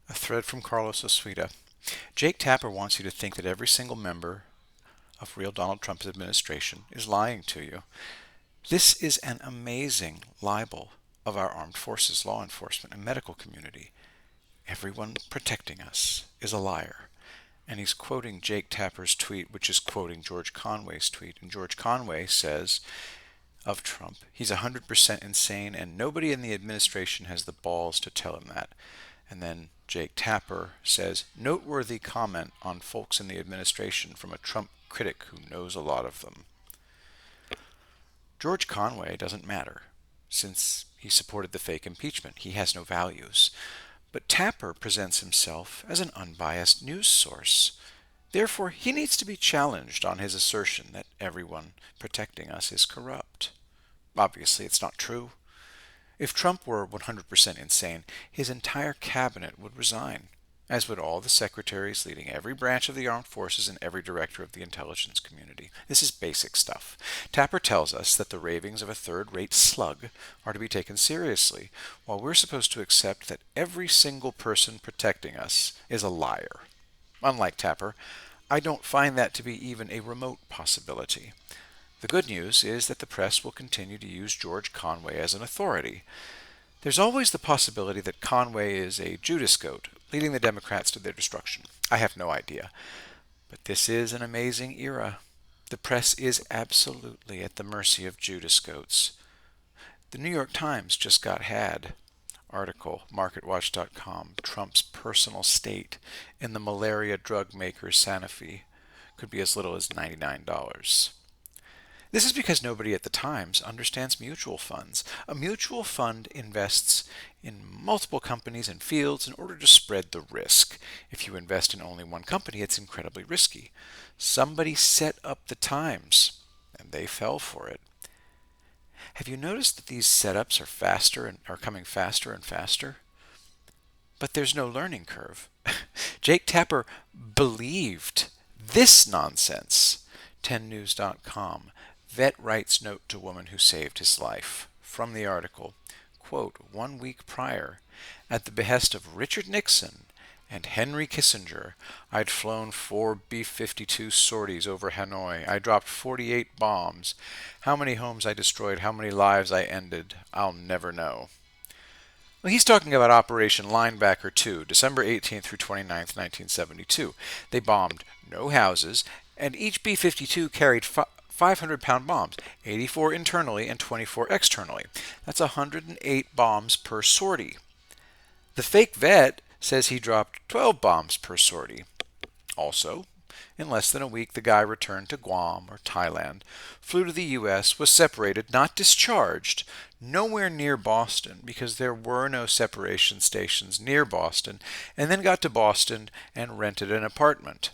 A thread from Carlos Oswita. Jake Tapper wants you to think that every single member of real Donald Trump's administration is lying to you. This is an amazing libel of our armed forces, law enforcement, and medical community. Everyone protecting us is a liar. And he's quoting Jake Tapper's tweet, which is quoting George Conway's tweet. And George Conway says of Trump, he's 100% insane, and nobody in the administration has the balls to tell him that. And then Jake Tapper says, noteworthy comment on folks in the administration from a Trump critic who knows a lot of them. George Conway doesn't matter, since he supported the fake impeachment. He has no values. But Tapper presents himself as an unbiased news source. Therefore, he needs to be challenged on his assertion that everyone protecting us is corrupt. Obviously, it's not true. If Trump were 100% insane, his entire cabinet would resign, as would all the secretaries leading every branch of the armed forces and every director of the intelligence community. This is basic stuff. Tapper tells us that the ravings of a third-rate slug are to be taken seriously, while we're supposed to accept that every single person protecting us is a liar. Unlike Tapper, I don't find that to be even a remote possibility. The good news is that the press will continue to use George Conway as an authority. There's always the possibility that Conway is a Judas goat, leading the Democrats to their destruction. I have no idea. But this is an amazing era. The press is absolutely at the mercy of Judas goats. The New York Times just got had. Article, MarketWatch.com, Trump's personal state in the malaria drug maker Sanofi could be as little as $99. This is because nobody at the Times understands mutual funds. A mutual fund invests in multiple companies and fields in order to spread the risk. If you invest in only one company, it's incredibly risky. Somebody set up the Times, and they fell for it. Have you noticed that these setups are faster and are coming faster and faster? But there's no learning curve. Jake Tapper believed this nonsense. 10news.com. Vet writes note to woman who saved his life. From the article, quote, 1 week prior, at the behest of Richard Nixon and Henry Kissinger, I'd flown 4 B-52 sorties over Hanoi. I dropped 48 bombs. How many homes I destroyed, how many lives I ended, I'll never know. Well, he's talking about Operation Linebacker 2, December 18th through 29th, 1972. They bombed no houses, and each B-52 carried 500-pound bombs, 84 internally and 24 externally. That's 108 bombs per sortie. The fake vet says he dropped 12 bombs per sortie. Also, in less than a week, the guy returned to Guam or Thailand, flew to the U.S., was separated, not discharged, nowhere near Boston because there were no separation stations near Boston, and then got to Boston and rented an apartment.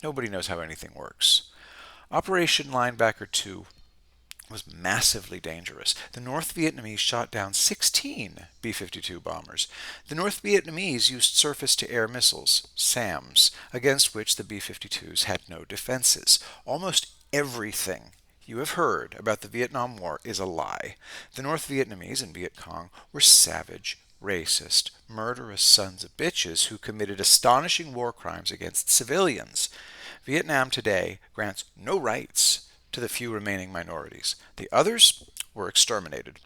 Nobody knows how anything works. Operation Linebacker 2 was massively dangerous. The North Vietnamese shot down 16 B-52 bombers. The North Vietnamese used surface-to-air missiles, SAMs, against which the B-52s had no defenses. Almost everything you have heard about the Vietnam War is a lie. The North Vietnamese and Viet Cong were savage, racist, murderous sons of bitches who committed astonishing war crimes against civilians. Vietnam today grants no rights to the few remaining minorities. The others were exterminated.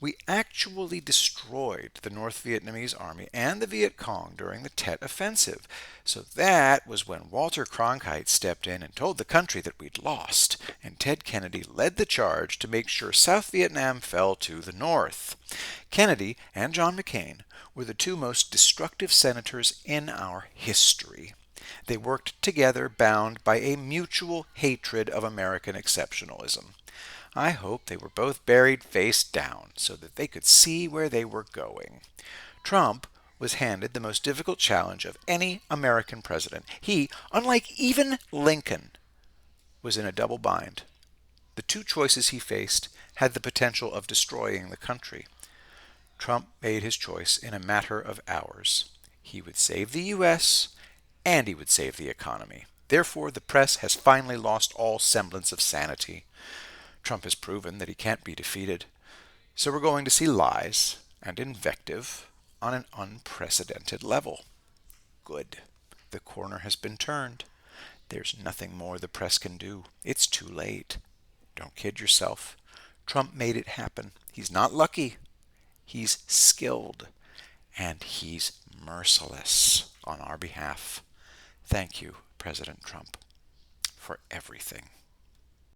We actually destroyed the North Vietnamese army and the Viet Cong during the Tet Offensive. So that was when Walter Cronkite stepped in and told the country that we'd lost, and Ted Kennedy led the charge to make sure South Vietnam fell to the North. Kennedy and John McCain were the two most destructive senators in our history. They worked together, bound by a mutual hatred of American exceptionalism. I hope they were both buried face down so that they could see where they were going. Trump was handed the most difficult challenge of any American president. He, unlike even Lincoln, was in a double bind. The two choices he faced had the potential of destroying the country. Trump made his choice in a matter of hours. He would save the U.S., and he would save the economy. Therefore, the press has finally lost all semblance of sanity. Trump has proven that he can't be defeated. So we're going to see lies and invective on an unprecedented level. Good. The corner has been turned. There's nothing more the press can do. It's too late. Don't kid yourself. Trump made it happen. He's not lucky. He's skilled. And he's merciless on our behalf. Thank you, President Trump, for everything.